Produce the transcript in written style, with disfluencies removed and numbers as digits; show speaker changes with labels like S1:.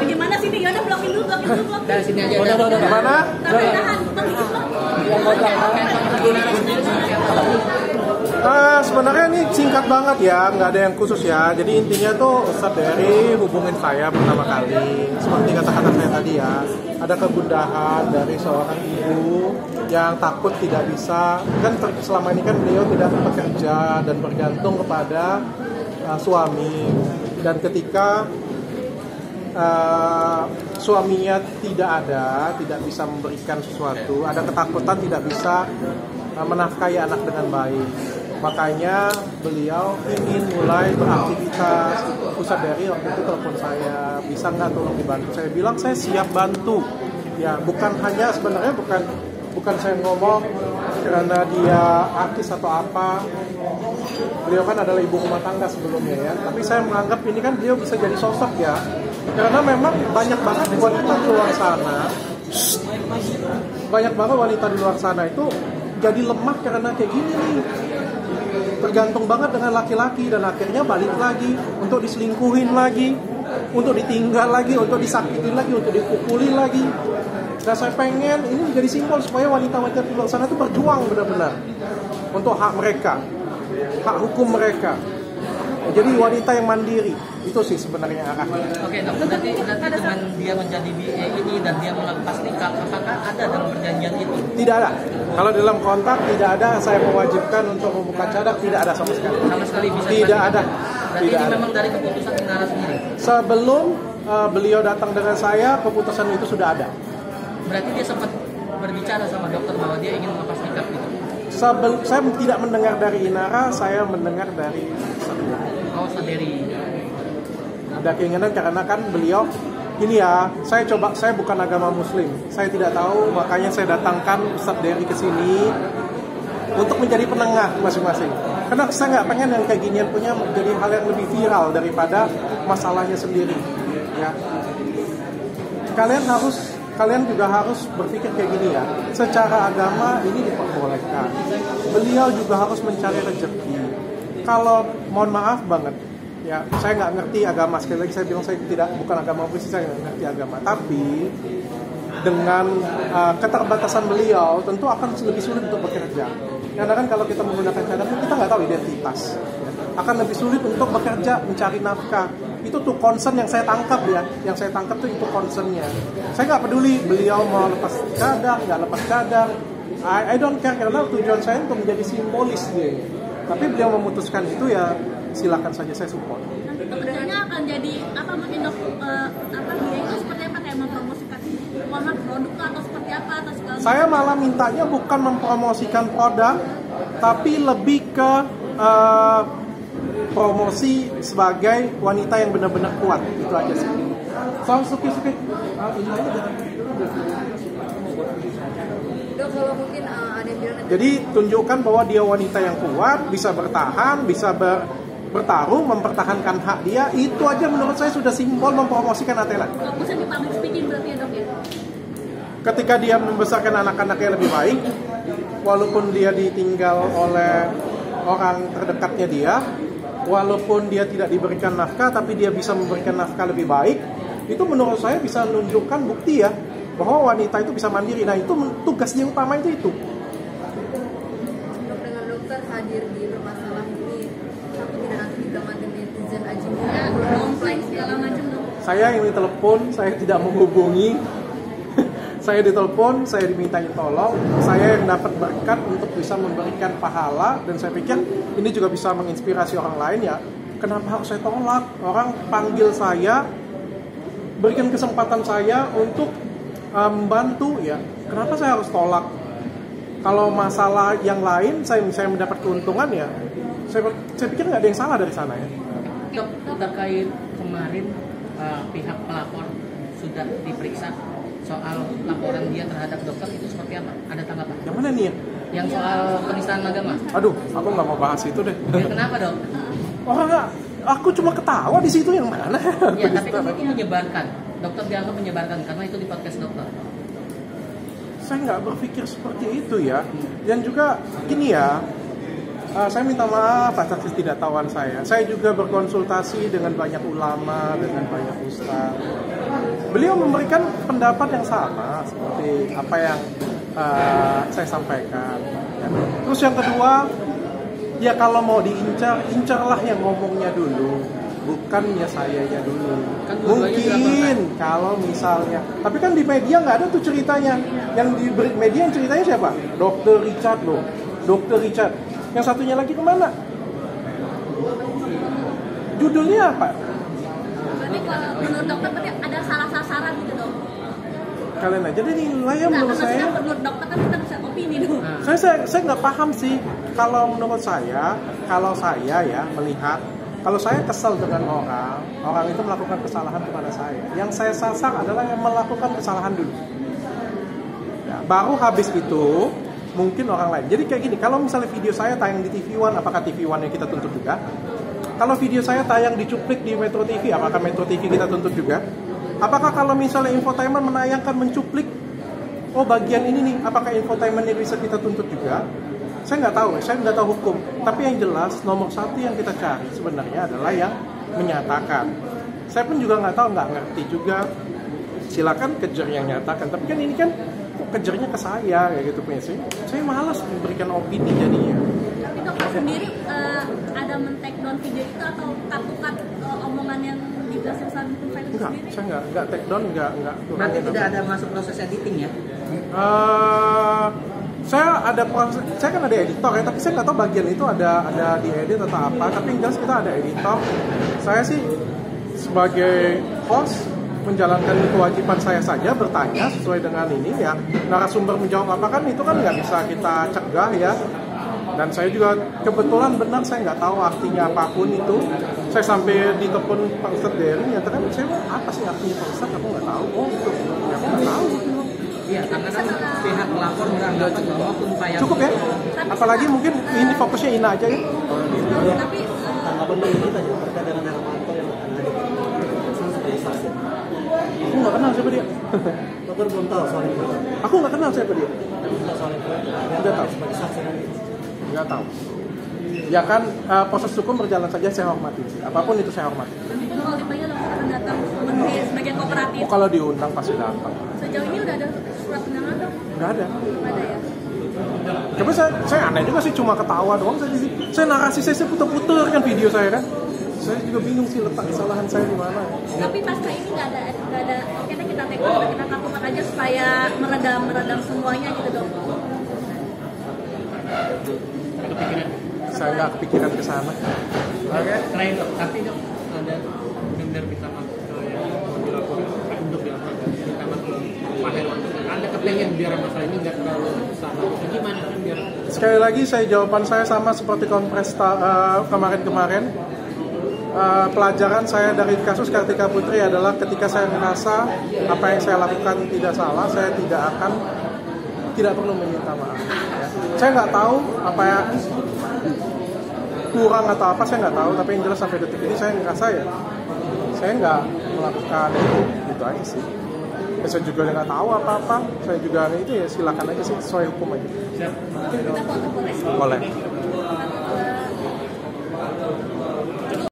S1: Gimana sih nih? Yaudah blokin dulu.
S2: Dari sini aja.
S3: Udah. Mana? Sebenarnya ini singkat banget ya, nggak ada yang khusus ya. Jadi intinya tuh Ustadz Dery hubungin saya pertama kali, seperti kata-kata saya tadi ya. Ada kegundahan dari seorang ibu yang takut tidak bisa, kan selama ini kan beliau tidak bekerja dan bergantung kepada suami. Dan ketika suaminya tidak bisa memberikan sesuatu, ada ketakutan tidak bisa menafkahi anak dengan baik. Makanya beliau ingin mulai beraktivitas. Ustadz Dery waktu itu telepon saya, bisa nggak tolong dibantu? Saya bilang saya siap bantu. Ya, sebenarnya bukan saya ngomong karena dia artis atau apa. Beliau kan adalah ibu rumah tangga sebelumnya ya. Tapi saya menganggap ini kan beliau bisa jadi sosok ya. Karena memang banyak banget wanita di luar sana. Banyak banget wanita di luar sana itu jadi lemah karena kayak gini nih. Tergantung banget dengan laki-laki dan akhirnya balik lagi untuk diselingkuhin lagi, untuk ditinggal lagi, untuk disakitin lagi, untuk dipukulin lagi. Dan saya pengen ini menjadi simbol supaya wanita-wanita di luar sana itu berjuang benar-benar untuk hak mereka, hak hukum mereka. Jadi wanita yang mandiri itu sih sebenarnya arahnya.
S2: Oke dok, berarti dengan dia menjadi BA ini dan dia melepas nikah, apakah ada dalam perjanjian itu? Tidak
S3: ada. Kalau dalam kontrak tidak ada saya mewajibkan untuk membuka cadar, tidak ada sama sekali.
S2: Sama sekali bisa.
S3: Tidak ada.
S2: Berarti
S3: tidak
S2: ini
S3: ada.
S2: memang dari keputusan Inara sendiri.
S3: Sebelum beliau datang dengan saya, keputusan itu sudah ada.
S2: Berarti dia sempat berbicara sama dokter bahwa dia ingin melepas nikah gitu.
S3: Saya tidak mendengar dari Inara, saya mendengar dari
S2: Dery.
S3: Ada keinginan karena kan beliau ini ya, saya bukan agama muslim, saya tidak tahu, makanya saya datangkan Ustadz Dery ke sini untuk menjadi penengah masing-masing. Karena saya nggak pengen yang kayak ginian punya menjadi hal yang lebih viral daripada masalahnya sendiri. Ya, kalian juga harus berpikir kayak gini ya. Secara agama ini diperbolehkan. Beliau juga harus mencari rezeki. Kalau mohon maaf banget, ya saya nggak ngerti agama, sekali lagi saya bilang saya bukan agama muslim, saya nggak ngerti agama. Tapi dengan keterbatasan beliau tentu akan lebih sulit untuk bekerja. Karena kan kalau kita menggunakan cadar kita nggak tahu identitas, ya. Akan lebih sulit untuk bekerja mencari nafkah. Itu tuh concern yang saya tangkap ya, yang saya tangkap tuh itu concernnya. Saya nggak peduli beliau mau lepas cadar nggak lepas cadar, I don't care, karena tujuan saya untuk menjadi simbolis dia. Tapi beliau memutuskan itu ya silakan saja, saya support.
S1: Nanti kedepannya akan jadi apa mungkin dok dia itu seperti apa, kayak mempromosikan produk atau seperti apa atau segala.
S3: Saya malah mintanya bukan mempromosikan produk, tapi lebih ke promosi sebagai wanita yang benar-benar kuat, itu aja sih. Soal suki-suki ini aja jangan.
S4: Dok, kalau mungkin ada yang bilang
S3: jadi tunjukkan bahwa dia wanita yang kuat, bisa bertahan, bisa bertarung, mempertahankan hak dia. Itu aja menurut saya sudah simbol mempromosikan Athena.
S1: Fokusnya di public speaking berarti ya dok ya?
S3: Ketika dia membesarkan anak-anaknya lebih baik, walaupun dia ditinggal oleh orang terdekatnya dia, walaupun dia tidak diberikan nafkah, tapi dia bisa memberikan nafkah lebih baik, itu menurut saya bisa menunjukkan bukti ya bahwa wanita itu bisa mandiri. Nah itu tugas dia utama itu.
S4: Dengan dokter hadir di permasalahan ini, aku tidak nanti ditamatin netizen aja komplain segala macam dok.
S3: Saya yang ditelepon, saya tidak menghubungi. Saya ditelepon, saya dimintain tolong, saya yang dapat berkat untuk bisa memberikan pahala, dan saya pikir ini juga bisa menginspirasi orang lain ya. Kenapa harus saya tolak? Orang panggil saya, berikan kesempatan saya untuk membantu ya. Kenapa saya harus tolak? Kalau masalah yang lain saya mendapat keuntungan ya. Saya pikir nggak ada yang salah dari sana ya.
S2: Dok, terkait kemarin pihak pelapor sudah diperiksa soal laporan dia terhadap dokter, itu seperti apa? Ada tanggapan?
S3: Yang mana nih ya?
S2: Yang soal penistaan agama.
S3: Aduh, aku nggak mau bahas itu deh.
S2: Ya, kenapa dok?
S3: Aku cuma ketawa di situ, yang mana?
S2: Ya, tapi kan itu menyebarkan. Dokter dianggap menyebarkan karena itu di podcast dokter.
S3: Saya nggak berpikir seperti itu ya. Dan juga gini ya, Saya minta maaf atas ketidaktahuan saya. Saya juga berkonsultasi dengan banyak ulama, dengan banyak ustaz. Beliau memberikan pendapat yang sama seperti apa yang saya sampaikan. Terus yang kedua, ya kalau mau diincar, incarlah yang ngomongnya dulu, bukan ya sayanya dulu.
S2: Kan dua-duanya
S3: Mungkin kalau misalnya, tapi kan di media nggak ada tuh ceritanya. Yang di media yang ceritanya siapa? Dr. Richard loh, Dr. Richard. Yang satunya lagi kemana? Judulnya apa?
S1: Berarti kalau menurut dokter berarti ada salah sasaran gitu dong.
S3: Kalian aja deh nilai ya menurut saya.
S1: Maksudnya menurut dokter kan kita bisa opini dong.
S3: Saya nggak paham sih. Kalau menurut saya, kalau saya ya melihat, kalau saya kesal dengan orang itu melakukan kesalahan kepada saya. Yang saya sasar adalah yang melakukan kesalahan dulu. Ya, baru habis itu mungkin orang lain. Jadi kayak gini, kalau misalnya video saya tayang di TV One, apakah TV One yang kita tuntut juga? Kalau video saya tayang dicuplik di Metro TV, apakah Metro TV kita tuntut juga? Apakah kalau misalnya infotainment menayangkan mencuplik, oh bagian ini nih, apakah infotainmentnya bisa kita tuntut juga? Saya nggak tahu hukum. Tapi yang jelas nomor satu yang kita cari sebenarnya adalah yang menyatakan. Saya pun juga nggak ngerti juga. Silakan kejar yang nyatakan. Tapi kan ini kan kejarnya ke saya kayak gitu punya sih. Saya malas memberikan opini jadinya.
S1: Tapi dokter sendiri ada men-take down video itu atau cut omongan yang di Social Provider
S3: Enggak,
S1: sendiri?
S3: saya nggak take down, nggak.
S2: Berarti tidak ada masuk proses editing ya?
S3: Saya ada proses, saya kan ada editor ya, tapi saya nggak tahu bagian itu ada diedit atau apa. Tapi yang jelas kita ada editor. Saya sih sebagai host menjalankan kewajiban saya saja bertanya sesuai dengan ini ya. Narasumber menjawab apa kan itu kan nggak bisa kita cegah ya. Dan saya juga kebetulan benar saya nggak tahu artinya apapun itu. Saya sampai ditelepon Pak Ustadz Dery, nyatakan saya apa sih artinya Pak Ustadz? Aku nggak tahu. Oh itu, ya aku nggak tahu.
S2: Iya, karena kan pihak pelapor beranggapan bahwa upaya
S3: Cukup ya? Apalagi mungkin ini fokusnya Ina aja ya.
S1: Tapi
S5: Tanggapan dari kita aja terkait dengan Hermanto yang akan hadir sebagai saksi.
S3: Aku nggak kenal siapa dia.
S5: Dokter belum tahu soal itu.
S3: Aku nggak kenal siapa dia.
S5: Soal itu.
S3: Nggak tahu.
S5: Sebagai saksi nanti.
S3: Nggak tahu. Ya kan proses hukum berjalan saja, saya hormati. Apapun itu saya hormati.
S1: itu kalau dipanggil dokter akan datang menteri sebagai kooperatif.
S3: Oh, kalau diundang pasti datang.
S1: Sejauh ini udah ada surat undangan dong?
S3: Nggak ada.
S1: Nggak ada ya?
S3: Tapi saya aneh juga sih, cuma ketawa doang. Saya narasi saya puter-puter kan video saya kan. Saya juga bingung sih letak kesalahan saya di mana.
S1: Tapi pasca ini nggak ada kita take down, kita lakukan aja supaya meredam semuanya gitu dong.
S3: Saya nggak kepikiran ke sana. Oke.
S2: Terakhir dok, tapi dok ada benar minta maaf ke yang dilakukan untuk dilakukan minta maaf ke Pak Hermanto. Anda kepengen biar masalah ini nggak terlalu besar. Gimana kan biar?
S3: Sekali lagi jawaban saya sama seperti konferensi kemarin-kemarin. Pelajaran saya dari kasus Kartika Putri adalah ketika saya merasa apa yang saya lakukan tidak salah, saya tidak perlu meminta maaf. Ya. Saya nggak tahu apa ya kurang atau apa, saya nggak tahu. Tapi yang jelas sampai detik ini saya ngerasa ya saya nggak melakukan itu aja sih. Ya, saya juga nggak tahu apa-apa. Saya juga itu ya silakan aja sih sesuai hukum aja.
S1: Kita foto boleh?
S3: Boleh.